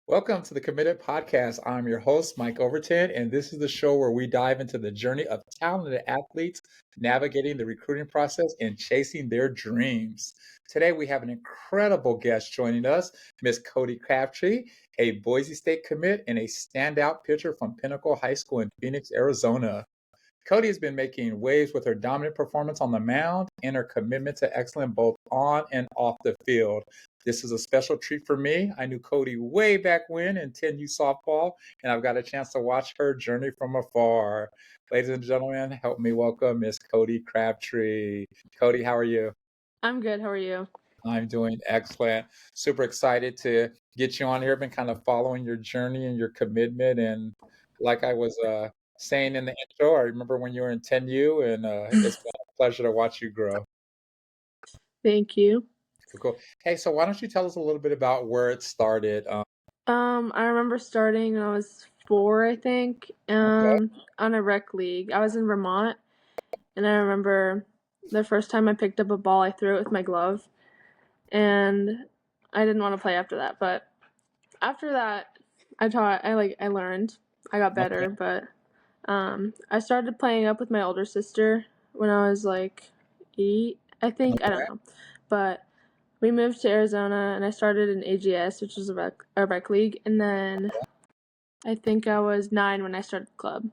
Welcome to the Committed Podcast. I'm your host, Mike Overton, and this is the show where we dive into the journey of talented athletes navigating the recruiting process and chasing their dreams. Today, we have an incredible guest joining us, Miss Cody Crabtree, a Boise State commit and a standout pitcher from Pinnacle High School in Phoenix, Arizona. Cody has been making waves with her dominant performance on the mound and her commitment to excellence both on and off the field. This is a special treat for me. I knew Cody way back when in 10U softball, and I've got a chance to watch her journey from afar. Ladies and gentlemen, help me welcome Miss Cody Crabtree. Cody, how are you? I'm good. How are you? I'm doing excellent. Super excited to get you on here. Been kind of following your journey and your commitment. And like I was saying in the intro, I remember when you were in 10U, and it's been a pleasure to watch you grow. Thank you. Cool. Hey, so why don't you tell us a little bit about where it started? I remember starting when I was 4, I think, on a rec league. I was in Vermont, and I remember the first time I picked up a ball, I threw it with my glove, and I didn't want to play after that. But after that, I learned, I got better. Okay. But I started playing up with my older sister when I was like 8, I think. I don't know, but we moved to Arizona, and I started in AGS, which is a rec league, and then I think I was 9 when I started club.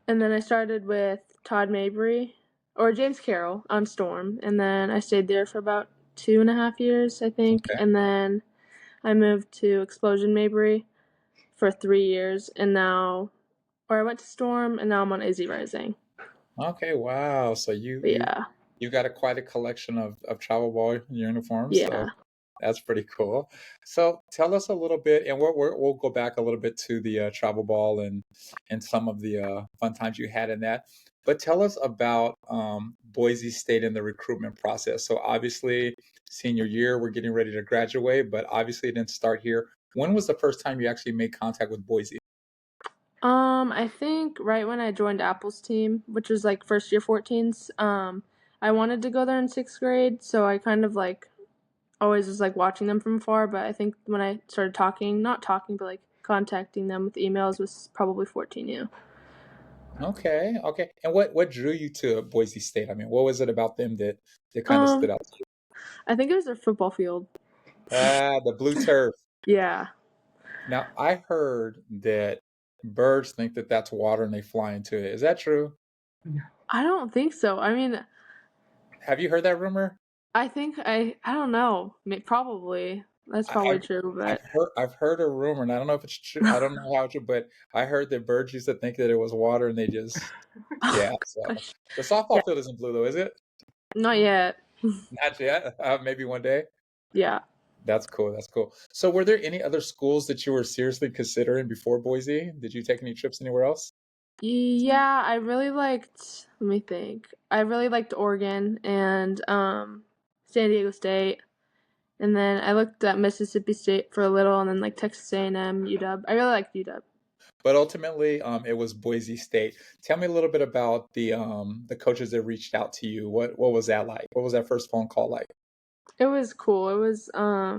And then I started with Todd Mabry, or James Carroll, on Storm, and then I stayed there for about 2.5 years, I think, Okay. and then I moved to Explosion Mabry for 3 years, and I went to Storm, and now I'm on AZ Rising. Okay, wow. So Yeah. you got quite a collection of travel ball uniforms. Yeah. So that's pretty cool. So tell us a little bit, and we'll go back a little bit to the travel ball and some of the fun times you had in that. But tell us about Boise State and the recruitment process. So obviously, senior year, we're getting ready to graduate, but obviously it didn't start here. When was the first time you actually made contact with Boise? I think right when I joined Apple's team, which was like first year 14s, I wanted to go there in 6th grade, so I kind of like always was like watching them from afar, but I think when I started not talking, but like contacting them with emails was probably 14U. Okay, okay. And what drew you to Boise State? I mean, what was it about them that kind of stood out to you? I think it was their football field. The blue turf. Yeah. Now, I heard that birds think that that's water and they fly into it. Is that true? I don't think so. I mean, Have you heard that rumor? I think I don't know. Probably. That's I, probably true, but I've heard a rumor, and I don't know if it's true. I don't know how true, but I heard that birds used to think that it was water, and they just yeah. So gosh. the Yeah, softball field isn't blue though, is it? not yet. Not yet. Maybe one day. Yeah. That's cool. That's cool. So, were there any other schools that you were seriously considering before Boise? Did you take any trips anywhere else? Yeah, I really liked, let me think. I really liked Oregon and San Diego State. And then I looked at Mississippi State for a little, and then like Texas A&M, UW. I really liked UW. But ultimately, it was Boise State. Tell me a little bit about the coaches that reached out to you. What was that like? What was that first phone call like? It was cool. It was I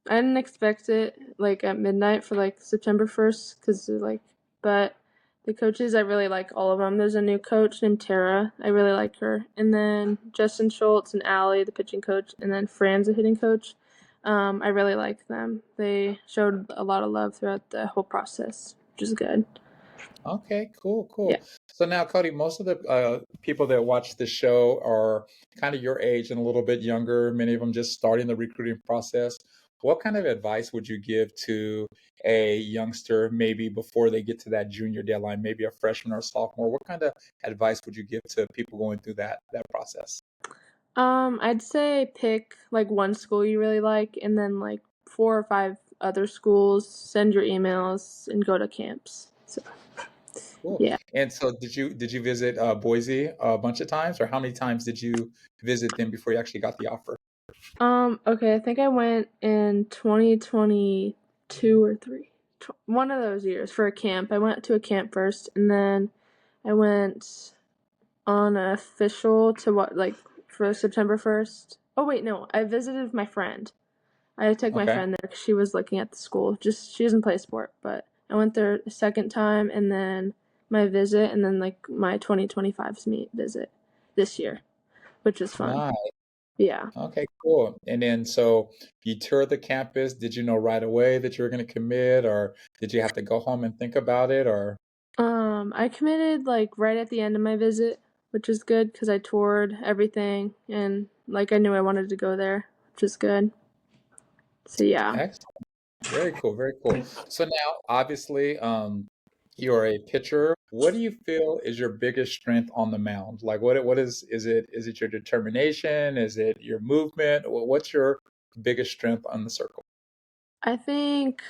didn't expect it like at midnight for like September 1st but the coaches, I really like all of them. There's a new coach named Tara. I really like her. And then Justin Schultz and Allie, the pitching coach, and then Fran's the hitting coach. I really like them. They showed a lot of love throughout the whole process, which is good. Okay, cool, Yeah. cool. So now, Cody, most of the people that watch the show are kind of your age and a little bit younger. Many of them just starting the recruiting process. What kind of advice would you give to a youngster, maybe before they get to that junior deadline, maybe a freshman or a sophomore? What kind of advice would you give to people going through that process? I'd say pick like one school you really like, and then like 4 or 5 other schools. Send your emails and go to camps. So Cool. yeah. And so, did you visit Boise a bunch of times, or how many times did you visit them before you actually got the offer? Okay, I think I went in 2022 or 3. One of those years for a camp. I went to a camp first, and then I went on an official to for September 1st. Oh wait, no, I visited my friend. I took my Okay. friend there 'cause she was looking at the school. Just she doesn't play sport, but I went there a second time, and then my visit, and then like my 2025's meet visit this year, which was fun. Nice. Yeah. Okay, cool. And then so you toured the campus. Did you know right away that you were going to commit, or did you have to go home and think about it, or? I committed like right at the end of my visit, which is good because I toured everything and like I knew I wanted to go there, which is good. So yeah. Excellent. Very cool, very cool. So now, obviously, you're a pitcher. What do you feel is your biggest strength on the mound? Like, what is it your determination? Is it your movement? What's your biggest strength on the circle? I think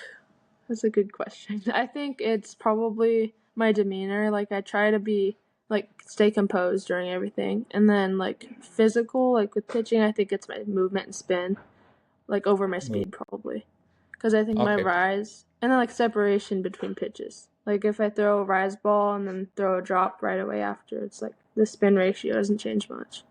that's a good question. I think it's probably my demeanor. Like I try to be like stay composed during everything. And then like physical, like with pitching, I think it's my movement and spin, like over my Move. speed probably. Cuz I think my Okay, rise and then like separation between pitches. Like if I throw a rise ball and then throw a drop right away after, it's like the spin ratio doesn't change much.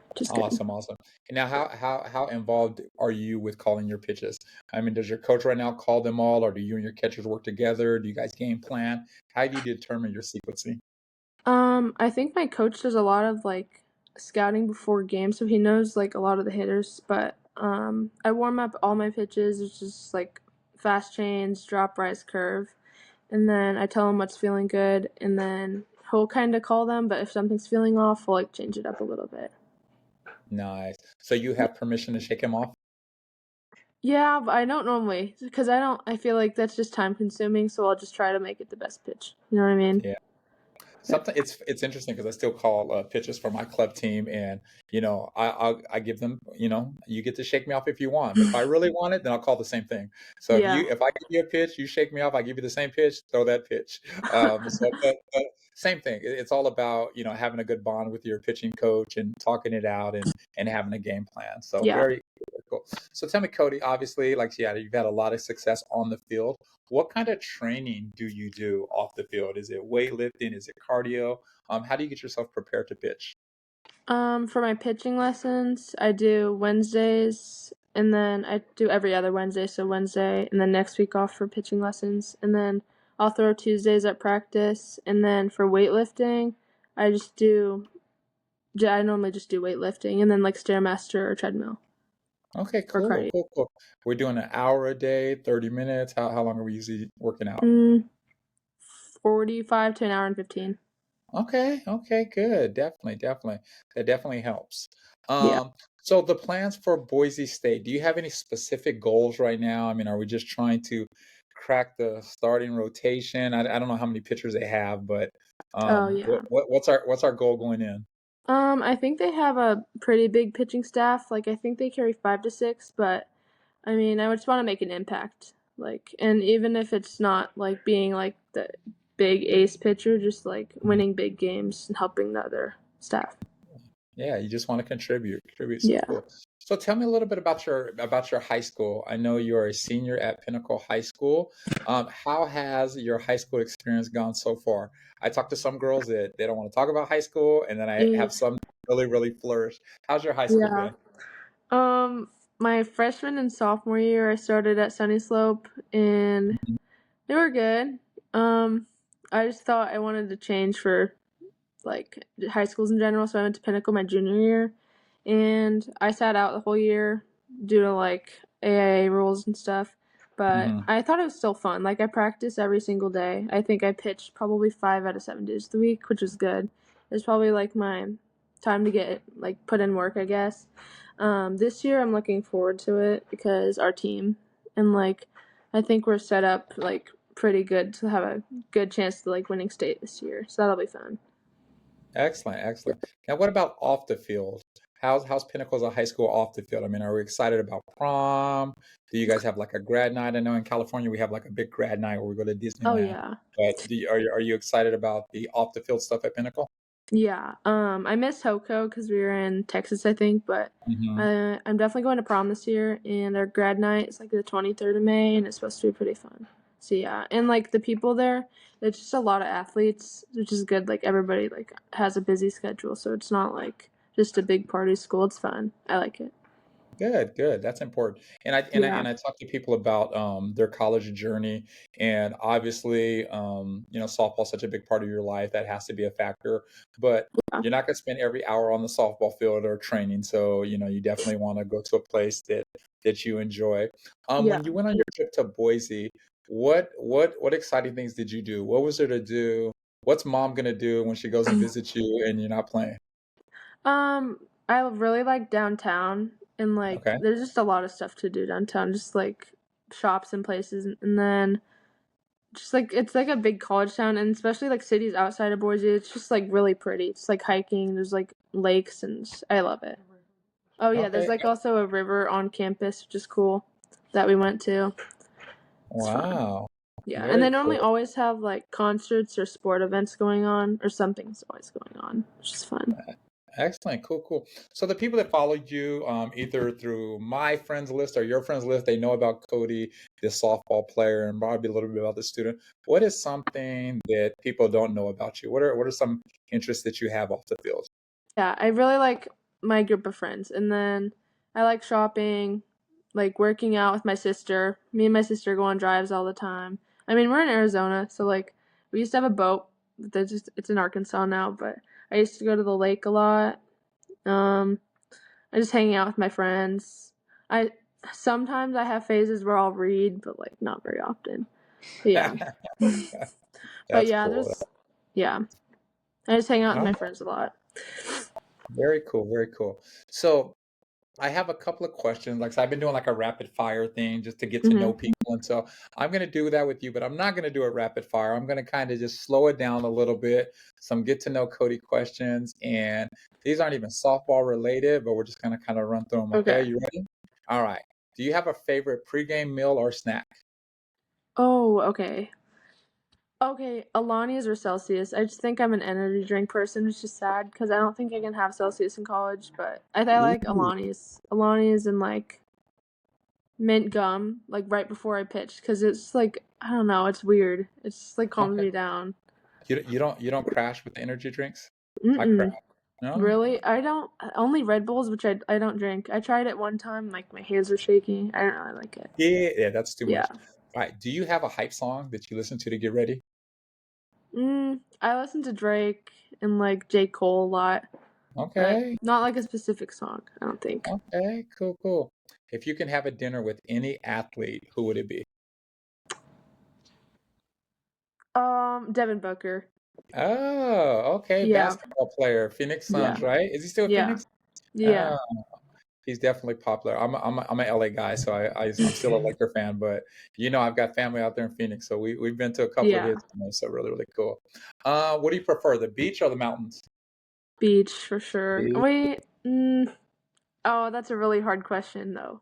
Which is good. awesome, awesome. And now, how involved are you with calling your pitches? I mean, does your coach right now call them all, or do you and your catchers work together? Do you guys game plan? How do you determine your sequencing? I think my coach does a lot of like scouting before games, so he knows like a lot of the hitters. But I warm up all my pitches. It's just like fast change, drop, rise, curve, and then I tell him what's feeling good, and then he'll kind of call them. But if something's feeling off, we'll like change it up a little bit. Nice. So you have permission to shake him off? Yeah, but I don't normally because I don't. I feel like that's just time consuming, so I'll just try to make it the best pitch. You know what I mean? Yeah. Something it's interesting because I still call pitches for my club team, and I give them, you get to shake me off if you want, but if I really want it, then I'll call the same thing. So Yeah, if I give you a pitch, you shake me off, I give you the same pitch, throw that pitch. But same thing. It's all about having a good bond with your pitching coach and talking it out and having a game plan. So yeah. very cool. So tell me, Cody, obviously, like yeah, you've had a lot of success on the field. What kind of training do you do off the field? Is it weightlifting? Is it cardio? How do you get yourself prepared to pitch? For my pitching lessons, I do Wednesdays, and then I do every other Wednesday, so Wednesday, and then next week off for pitching lessons, and then I'll throw Tuesdays at practice, and then for weightlifting, I just do, I normally just do weightlifting, and then like Stairmaster or treadmill Okay, or cool, cardio. cool, cool. We're doing an hour a day, 30 minutes. How long are we usually working out? Mm, 45 to an hour and 15. Okay, okay, good. Definitely, definitely. That definitely helps. Yeah. Um, so the plans for Boise State, do you have any specific goals right now? I mean, are we just trying to crack the starting rotation? I don't know how many pitchers they have, but Oh, yeah. what's our goal going in? I think they have a pretty big pitching staff. Like, I think they carry 5 to 6, but I mean, I would just want to make an impact. Like, and even if it's not like being like the big ace pitcher, just like winning big games and helping the other staff. Yeah, you just want to contribute. Contribute. So Yeah. cool. So tell me a little bit about your high school. I know you're a senior at Pinnacle High School. How has your high school experience gone so far? I talk to some girls that they don't want to talk about high school, and then I Mm, have some that really, really flourish. How's your high school yeah. been? My freshman and sophomore year, I started at Sunny Slope, and Mhm. they were good. Um, I just thought I wanted to change for like high schools in general. So I went to Pinnacle my junior year, and I sat out the whole year due to like AIA rules and stuff. But Mhm. I thought it was still fun. Like I practiced every single day. I think I pitched probably 5 out of 7 days of the week, which was good. It's probably like my time to get like put in work, I guess. This year I'm looking forward to it because our team and like I think we're set up like pretty good to have a good chance to like winning state this year. So that'll be fun. Excellent, excellent. Now, what about off the field? How's Pinnacle as a high school off the field? I mean, are we excited about prom? Do you guys have like a grad night? I know in California we have like a big grad night where we go to Oh Disneyland. yeah. But are you excited about the off the field stuff at Pinnacle? Yeah. I miss Hoko because we were in Texas, I think, but Hmm. I'm definitely going to prom this year, and our grad night is like the 23rd of May, and it's supposed to be pretty fun. So yeah, and like the people there, it's just a lot of athletes, which is good. Like everybody like has a busy schedule, so it's not like just a big party school. It's fun. I like it. Good, good. That's important. Yeah. And I talk to people about their college journey, and obviously, softball's such a big part of your life that has to be a factor. But Yeah. you're not going to spend every hour on the softball field or training, so you definitely want to go to a place that you enjoy. Yeah. When you went on your trip to Boise, what exciting things did you do? What was there to do? What's mom going to do when she goes and visits you and you're not playing? I really like downtown, and like Okay. there's just a lot of stuff to do downtown, just like shops and places, and then just like it's like a big college town, and especially like cities outside of Boise, it's just like really pretty. It's like hiking. There's like lakes, and I love it. Oh yeah, there's Okay. like also a river on campus, which is cool that we went to. It's fun. Wow. Yeah, and Very they normally cool. always have like concerts or sport events going on, or something's always going on, which is fun. Excellent. Cool, cool. So the people that follow you, either through my friends list or your friends list, they know about Cody, the softball player, and probably a little bit about the student. What is something that people don't know about you? What are some interests that you have off the field? Yeah, I really like my group of friends, and then I like shopping, like working out with my sister. Me and my sister go on drives all the time. I mean, we're in Arizona, so like we used to have a boat. It's in Arkansas now, but I used to go to the lake a lot. Um, I just hang out with my friends. I sometimes I have phases where I'll read, but like not very often. But yeah. But That's yeah, cool. there's yeah. I just hang out with Oh, my friends a lot. very cool, very cool. So I have a couple of questions. Like, so I've been doing like a rapid fire thing just to get to know Mhm. people. And so I'm going to do that with you, but I'm not going to do it rapid fire. I'm going to kind of just slow it down a little bit. Some get to know Cody questions. And these aren't even softball related, but we're just going to kind of run through them. Okay. Okay. You ready? All right. Do you have a favorite pregame meal or snack? Oh, okay. Okay, Alani's or Celsius. I just think I'm an energy drink person, which is sad because I don't think I can have Celsius in college. But I like Ooh, Alani's and like mint gum, like right before I pitch, because it's like I don't know, it's weird. It's just like calms okay. me down. You don't crash with the energy drinks? I crash. Mm-mm. No? Really? I don't. Only Red Bulls, which I don't drink. I tried it one time, like my hands were shaking. I don't really like it. Yeah, yeah, that's too Yeah. much. All right. Do you have a hype song that you listen to get ready? I listen to Drake and like J. Cole a lot, but Okay. not like a specific song, I don't think. Okay, cool, cool. If you can have a dinner with any athlete, who would it be? Devin Booker. Oh, okay, Yeah. basketball player, Phoenix Yeah. Suns, right? Is he still with Yeah. Phoenix? Yeah. Oh, he's definitely popular. I'm an LA guy, so I'm still a Laker fan, but I've got family out there in Phoenix, so we've been to a couple of Yeah. his games, so really, really cool. What do you prefer, the beach or the mountains? Beach for sure. Beach. Wait. Oh, that's a really hard question though.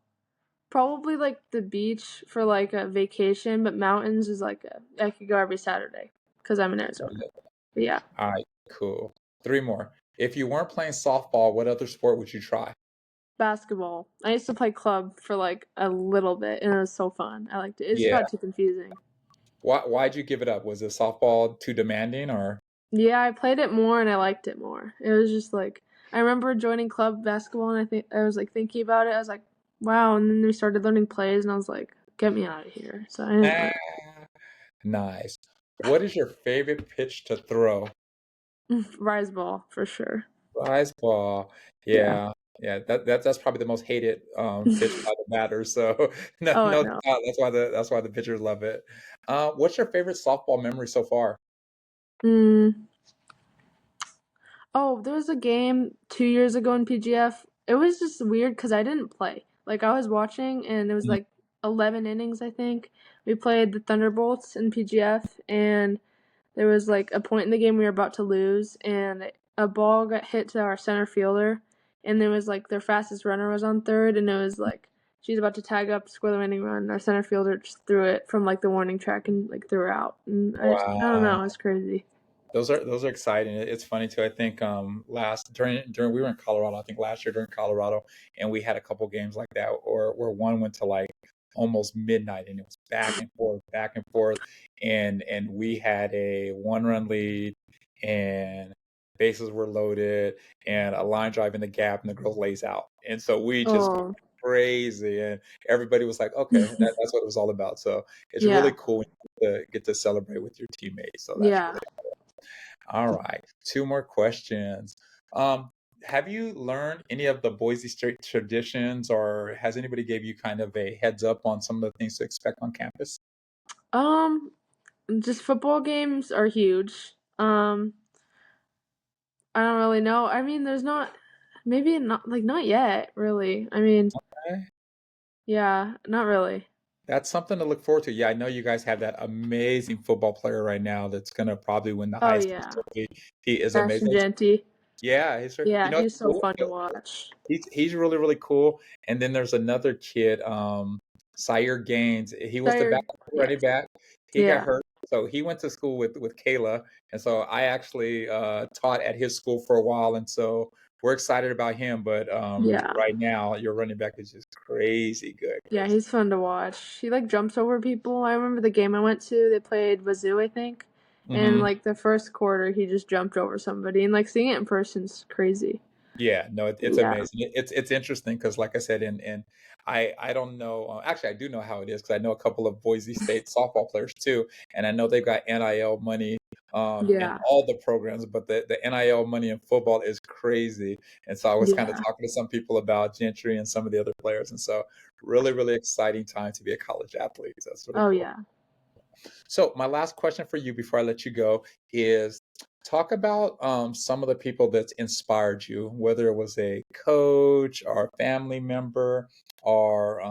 Probably like the beach for like a vacation, but mountains is like I could go every Saturday because I'm in Arizona. But yeah. All right, cool. Three more. If you weren't playing softball, what other sport would you try? Basketball. I used to play club for like a little bit and it was so fun. I liked it. It just Yeah. got too confusing. Why'd you give it up? Was it softball too demanding or? Yeah, I played it more and I liked it more. It was just like I remember joining club basketball and I think I was like thinking about it. I was like, wow, and then we started learning plays and I was like, get me out of here. So I didn't Ah, nice. What is your favorite pitch to throw? rise ball for sure. Rise ball. Yeah. Yeah. Yeah, that's probably the most hated pitch by the batter. So no, Oh no no. doubt. That's why the pitchers love it. What's your favorite softball memory so far? Mm. Oh, there was a game 2 years ago in PGF. It was just weird because I didn't play. Like I was watching and it was Mm, like 11 innings, I think. We played the Thunderbolts in PGF and there was like a point in the game we were about to lose, and a ball got hit to our center fielder, and there was like their fastest runner was on third, and it was like she's about to tag up, score the winning run. Our center fielder just threw it from like the warning track and like threw her out, and I don't wow. know, it's crazy. Those are exciting. It's funny too. I think last during we were in Colorado. I think last year during Colorado, and we had a couple games like that, or where one went to like almost midnight, and it was back and forth, and we had a one run lead, and bases were loaded, and a line drive in the gap, and the girl lays out. And so we just go Oh, crazy, and everybody was like, okay, that's what it was all about. So it's really yeah. cool when you get to celebrate with your teammates. So that's Yeah. really all right. Two more questions. Um, have you learned any of the Boise State traditions, or has anybody gave you kind of a heads up on some of the things to expect on campus? Um, just football games are huge. I don't really know. I mean, there's not maybe not like not yet, really. I mean, Okay. yeah, not really. That's something to look forward to. Yeah, I know you guys have that amazing football player right now that's gonna probably win the Oh Heisman. yeah. So he is Ashton amazing. Genty. Yeah, Yeah, it's he's so cool. fun to watch. He's really, really cool. And then there's another kid, Sire Gaines. He was the back Tired. running Yes. back. He got Yeah. hurt, so he went to school with Kayla, and so I actually taught at his school for a while, and so we're excited about him. But Yeah. right now, your running back is just crazy good, Yeah, crazy. he's fun to watch. He like jumps over people. I remember the game I went to, they played Wazoo, I think. And Hmm. like the first quarter he just jumped over somebody and like seeing it in person's crazy. Yeah, no, it's Yeah. amazing. It's interesting because, like I said, and I don't know. Actually, I do know how it is because I know a couple of Boise State softball players too, and I know they've got NIL money in Yeah. all the programs, but the NIL money in football is crazy. And so I was kind of Yeah. talking to some people about Gentry and some of the other players, and so really, really exciting time to be a college athlete. So that's really Oh cool. yeah. So my last question for you before I let you go is talk about some of the people that's inspired you, whether it was a coach or a family member or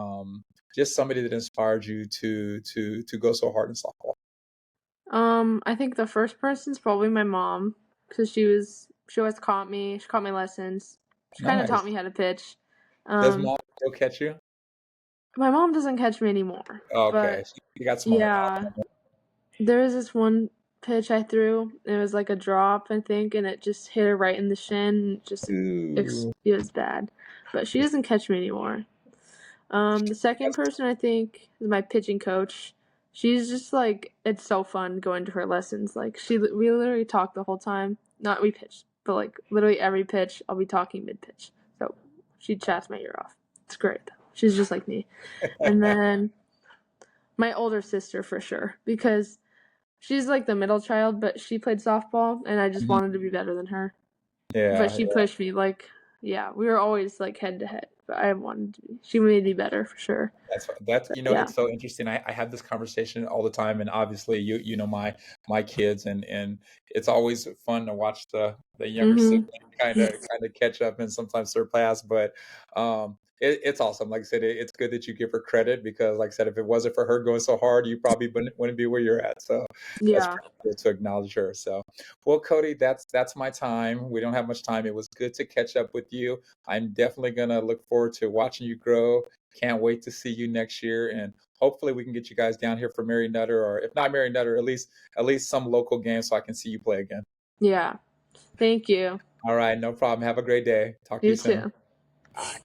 just somebody that inspired you to go so hard in softball. I think the first person's probably my mom because she always caught me. She caught my lessons. She kind of taught Nice. me how to pitch. Does Um, mom still catch you? my mom doesn't catch me anymore, Okay, but she got smart. yeah, there was this one pitch I threw. It was like a drop, I think, and it just hit her right in the shin. Ooh. It was bad, but she doesn't catch me anymore. The second person I think is my pitching coach. She's just like it's so fun going to her lessons. Like we literally talk the whole time. Not we pitch, but like literally every pitch, I'll be talking mid pitch. So she chats my ear off. It's great. She's just like me. And then my older sister for sure because she's like the middle child, but she played softball, and I just Mhm. wanted to be better than her. But Yeah, she pushed me like, yeah, we were always like head to head. But I wanted to be. She made me better for sure. that's Yeah. it's so interesting. I have this conversation all the time, and obviously you know my kids, and it's always fun to watch the younger Mhm. sibling kind of catch up and sometimes surpass. But it's awesome. Like I said, it's good that you give her credit because, like I said, if it wasn't for her going so hard, you probably wouldn't be where you're at. So that's Yeah. pretty cool to acknowledge her. So, well, Cody, that's my time. We don't have much time. It was good to catch up with you. I'm definitely gonna look forward to watching you grow. Can't wait to see you next year, and hopefully we can get you guys down here for Mary Nutter, or if not Mary Nutter, at least some local games so I can see you play again. Yeah. Thank you. All right, no problem. Have a great day. Talk to You you soon. too. Bye.